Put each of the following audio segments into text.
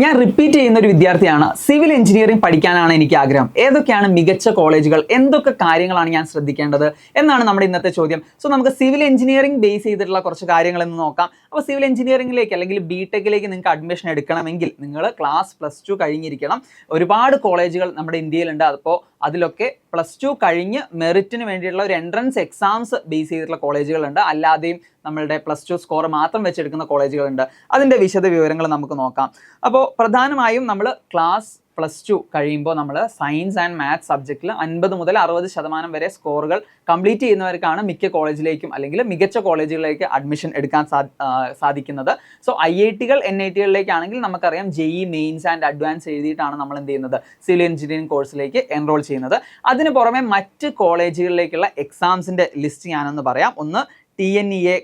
ഞാൻ റിപ്പീറ്റ് ചെയ്യുന്ന ഒരു വിദ്യാർത്ഥിയാണ്. സിവിൽ എഞ്ചിനീയറിംഗ് പഠിക്കാനാണ് എനിക്ക് ആഗ്രഹം. ഏതൊക്കെയാണ് മികച്ച കോളേജുകൾ, എന്തൊക്കെ കാര്യങ്ങളാണ് ഞാൻ ശ്രദ്ധിക്കേണ്ടത് എന്നാണ് നമ്മുടെ ഇന്നത്തെ ചോദ്യം. സോ നമുക്ക് സിവിൽ എഞ്ചിനീയറിംഗ് ബേസ് ചെയ്തിട്ടുള്ള കുറച്ച് കാര്യങ്ങൾ എന്ന് നോക്കാം. അപ്പോൾ സിവിൽ എഞ്ചിനീയറിംഗിലേക്ക് അല്ലെങ്കിൽ ബിടെക്കിലേക്ക് നിങ്ങൾക്ക് അഡ്മിഷൻ എടുക്കണമെങ്കിൽ നിങ്ങൾ ക്ലാസ് +2 കഴിഞ്ഞിരിക്കണം. ഒരുപാട് കോളേജുകൾ നമ്മുടെ ഇന്ത്യയിലുണ്ട്. അപ്പോൾ അതിലൊക്കെ +2 കഴിഞ്ഞ് മെറിറ്റിന് വേണ്ടിയിട്ടുള്ള ഒരു എൻട്രൻസ് എക്സാംസ് ബേസ് ചെയ്തിട്ടുള്ള കോളേജുകളുണ്ട്. അല്ലാതെയും നമ്മളുടെ +2 സ്കോർ മാത്രം വെച്ചെടുക്കുന്ന കോളേജുകളുണ്ട്. അതിൻ്റെ വിശദ വിവരങ്ങൾ നമുക്ക് നോക്കാം. അപ്പോൾ പ്രധാനമായും നമ്മൾ ക്ലാസ് +2 കഴിയുമ്പോൾ നമ്മൾ സയൻസ് ആൻഡ് മാത്സ് സബ്ജക്റ്റിൽ 50 മുതൽ 60% വരെ സ്കോറുകൾ കംപ്ലീറ്റ് ചെയ്യുന്നവർക്കാണ് മിക്ക കോളേജിലേക്കും അല്ലെങ്കിൽ മികച്ച കോളേജുകളിലേക്ക് അഡ്മിഷൻ എടുക്കാൻ സാധിക്കുന്നത്. സോ IITകൾ NITകളിലേക്കാണെങ്കിൽ നമുക്കറിയാം JEE മെയിൻസ് ആൻഡ് അഡ്വാൻസ് എഴുതിയിട്ടാണ് നമ്മൾ എന്ത് ചെയ്യുന്നത്, സിവിൽ എഞ്ചിനീയറിംഗ് കോഴ്സിലേക്ക് എൻറോൾ ചെയ്യുന്നത്. അതിന് പുറമെ മറ്റ് കോളേജുകളിലേക്കുള്ള എക്സാംസിൻ്റെ ലിസ്റ്റ് ഞാനൊന്ന് പറയാം. ഒന്ന് TNEA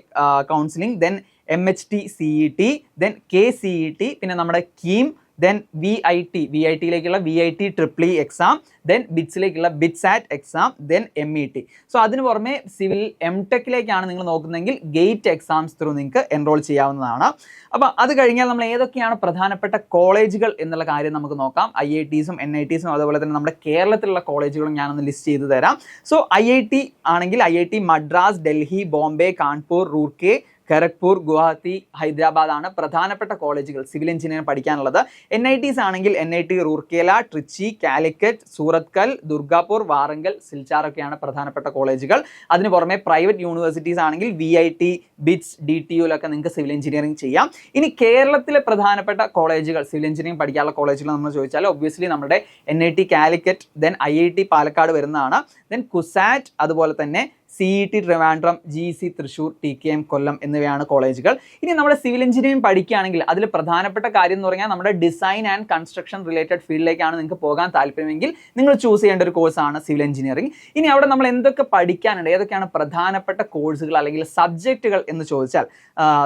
counselling, then MHT CET, then KCET, പിന്നെ നമ്മുടെ KEAM, ദെൻ VITയിലേക്കുള്ള VIT EEE എക്സാം, ദെൻ BITSിലേക്കുള്ള BITSAT exam, then MET. So അതിന് പുറമെ സിവിൽ MTechലേക്കാണ് നിങ്ങൾ നോക്കുന്നതെങ്കിൽ ഗേറ്റ് എക്സാംസ് ത്രൂ നിങ്ങൾക്ക് എൻറോൾ ചെയ്യാവുന്നതാണ്. അപ്പോൾ അത് കഴിഞ്ഞാൽ നമ്മൾ ഏതൊക്കെയാണ് പ്രധാനപ്പെട്ട കോളേജുകൾ എന്നുള്ള കാര്യം നമുക്ക് നോക്കാം. IITസും NITസും അതുപോലെ തന്നെ നമ്മുടെ കേരളത്തിലുള്ള കോളേജുകളും ഞാനൊന്ന് ലിസ്റ്റ് ചെയ്ത് തരാം. സോ IIT ആണെങ്കിൽ IIT മദ്രാസ്, ഡൽഹി, ബോംബെ, കാൺപൂർ, റൂർക്കെ, ഖരഗ്പൂർ, ഗുവാഹത്തി, ഹൈദരാബാദ് ആണ് പ്രധാനപ്പെട്ട കോളേജുകൾ സിവിൽ എഞ്ചിനീയറിംഗ് പഠിക്കാനുള്ളത്. NITs ആണെങ്കിൽ NIT റൂർക്കേല, ട്രിച്ചി, കാലിക്കറ്റ്, സൂറത്കൽ, ദുർഗാപൂർ, വാറങ്കൽ, സിൽച്ചാർ ഒക്കെയാണ് പ്രധാനപ്പെട്ട കോളേജുകൾ. അതിന് പുറമെ പ്രൈവറ്റ് യൂണിവേഴ്സിറ്റീസ് ആണെങ്കിൽ VIT, BITS, DTUലൊക്കെ നിങ്ങൾക്ക് സിവിൽ എഞ്ചിനീയറിംഗ് ചെയ്യാം. ഇനി കേരളത്തിലെ പ്രധാനപ്പെട്ട കോളേജുകൾ സിവിൽ എഞ്ചിനീയറിംഗ് പഠിക്കാനുള്ള കോളേജുകൾ നമ്മൾ ചോദിച്ചാൽ ഒബ്വിയസ്ലി നമ്മുടെ NIT Calicut, then IIT Palakkad വരുന്നതാണ്, ദെൻ കുസാറ്റ്, അതുപോലെ തന്നെ CET Trivandrum, GC Thrissur, TKM കൊല്ലം എന്നിവയാണ് കോളേജുകൾ. ഇനി നമ്മുടെ സിവിൽ എഞ്ചിനീയറിംഗ് പഠിക്കുകയാണെങ്കിൽ അതിൽ പ്രധാനപ്പെട്ട കാര്യം എന്ന് പറഞ്ഞാൽ നമ്മുടെ ഡിസൈൻ ആൻഡ് കൺസ്ട്രക്ഷൻ റിലേറ്റഡ് ഫീൽഡിലേക്കാണ് നിങ്ങൾക്ക് പോകാൻ താല്പര്യമെങ്കിൽ നിങ്ങൾ ചൂസ് ചെയ്യേണ്ട ഒരു കോഴ്സാണ് സിവിൽ എഞ്ചിനീയറിംഗ്. ഇനി അവിടെ നമ്മൾ എന്തൊക്കെ പഠിക്കാനുണ്ട്, ഏതൊക്കെയാണ് പ്രധാനപ്പെട്ട കോഴ്സുകൾ അല്ലെങ്കിൽ സബ്ജക്റ്റുകൾ എന്ന് ചോദിച്ചാൽ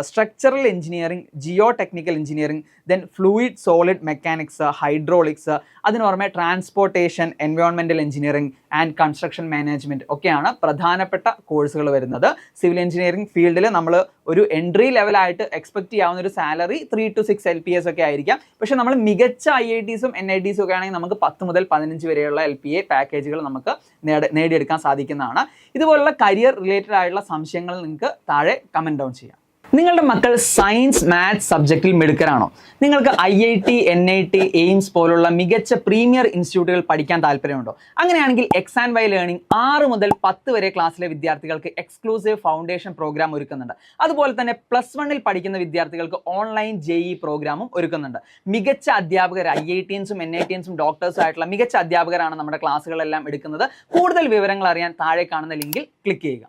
structural engineering, Jio technical engineering, then fluid solid mechanics, hydraulics, അതിന് പുറമെ transportation, environmental engineering and construction management ഒക്കെയാണ് പ്രധാനപ്പെട്ട കോഴ്സുകൾ വരുന്നത്. സിവിൽ എഞ്ചിനീയറിംഗ് ഫീൽഡിൽ നമ്മൾ ഒരു എൻട്രി ലെവലായിട്ട് എക്സ്പെക്ട് ചെയ്യാവുന്ന ഒരു സാലറി 3 to 6 LPAs ഒക്കെ ആയിരിക്കാം. പക്ഷേ നമ്മൾ മികച്ച IITസും NITസും ഒക്കെ ആണെങ്കിൽ നമുക്ക് 10 മുതൽ 15 വരെയുള്ള LPA പാക്കേജുകൾ നമുക്ക് നേടിയെടുക്കാൻ സാധിക്കുന്നതാണ്. ഇതുപോലുള്ള കരിയർ റിലേറ്റഡ് ആയിട്ടുള്ള സംശയങ്ങൾ നിങ്ങൾക്ക് താഴെ കമൻറ്റ് ഡൗൺ ചെയ്യാം. നിങ്ങളുടെ മക്കൾ സയൻസ് മാത്സ് സബ്ജക്റ്റിൽ മിടുക്കരാണോ? നിങ്ങൾക്ക് IIT, NIT, എയിംസ് പോലുള്ള മികച്ച പ്രീമിയർ ഇൻസ്റ്റിറ്റ്യൂട്ടുകൾ പഠിക്കാൻ താല്പര്യമുണ്ടോ? അങ്ങനെയാണെങ്കിൽ X&Y ലേണിംഗ് 6 മുതൽ 10 വരെ ക്ലാസ്സിലെ വിദ്യാർത്ഥികൾക്ക് എക്സ്ക്ലൂസീവ് ഫൗണ്ടേഷൻ പ്രോഗ്രാം ഒരുക്കുന്നുണ്ട്. അതുപോലെ തന്നെ +1ൽ പഠിക്കുന്ന വിദ്യാർത്ഥികൾക്ക് ഓൺലൈൻ JEE പ്രോഗ്രാമും ഒരുക്കുന്നുണ്ട്. മികച്ച അധ്യാപകർ IITൻസും NITൻസും ഡോക്ടേഴ്സും ആയിട്ടുള്ള മികച്ച അധ്യാപകരാണ് നമ്മുടെ ക്ലാസ്സുകളെല്ലാം എടുക്കുന്നത്. കൂടുതൽ വിവരങ്ങൾ അറിയാൻ താഴെ കാണുന്ന ലിങ്കിൽ ക്ലിക്ക് ചെയ്യുക.